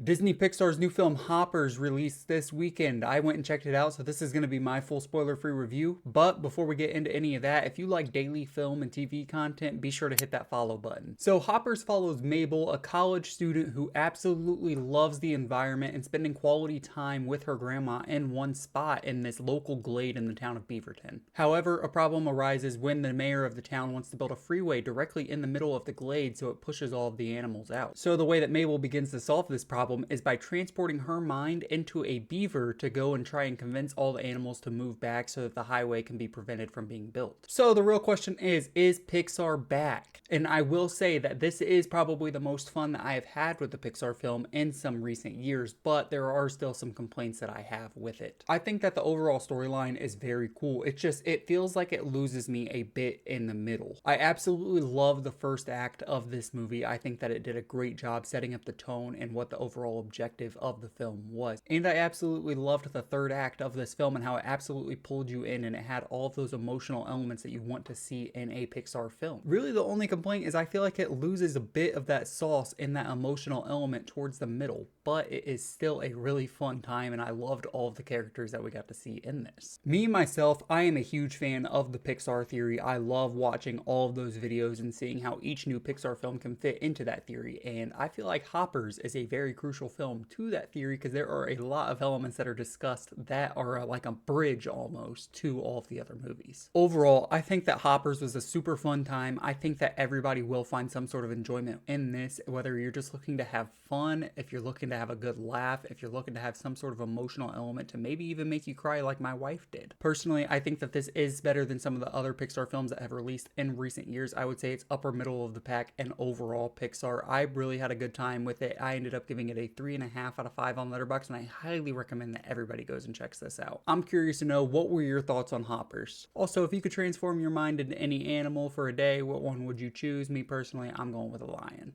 Disney Pixar's new film Hoppers released this weekend. I went and checked it out, so this is going to be my full spoiler-free review. But before we get into any of that, if you like daily film and TV content, be sure to hit that follow button. So Hoppers follows Mabel, a college student who absolutely loves the environment and spending quality time with her grandma in one spot in this local glade in the town of Beaverton. However, a problem arises when the mayor of the town wants to build a freeway directly in the middle of the glade, so it pushes all of the animals out. So the way that Mabel begins to solve this problem is by transporting her mind into a beaver to go and try and convince all the animals to move back so that the highway can be prevented from being built. So the real question is Pixar back? And I will say that this is probably the most fun that I have had with the Pixar film in some recent years, but there are still some complaints that I have with it. I think that the overall storyline is very cool. It feels like it loses me a bit in the middle. I absolutely love the first act of this movie. I think that it did a great job setting up the tone and what the overall objective of the film was. And I absolutely loved the third act of this film and how it absolutely pulled you in and it had all of those emotional elements that you want to see in a Pixar film. Really, the only complaint is I feel like it loses a bit of that sauce in that emotional element towards the middle, but it is still a really fun time and I loved all of the characters that we got to see in this. Me, myself, I am a huge fan of the Pixar theory. I love watching all of those videos and seeing how each new Pixar film can fit into that theory, and I feel like Hoppers is a very crucial film to that theory because there are a lot of elements that are discussed that are like a bridge almost to all of the other movies. Overall, I think that Hoppers was a super fun time. I think that everybody will find some sort of enjoyment in this, whether you're just looking to have fun, if you're looking to have a good laugh, if you're looking to have some sort of emotional element to maybe even make you cry like my wife did. Personally, I think that this is better than some of the other Pixar films that have released in recent years. I would say it's upper middle of the pack and overall Pixar. I really had a good time with it. I ended up giving it a 3.5 out of 5 on Letterboxd, and I highly recommend that everybody goes and checks this out. I'm curious to know, what were your thoughts on Hoppers? Also, if you could transform your mind into any animal for a day, what one would you choose? Me personally, I'm going with a lion.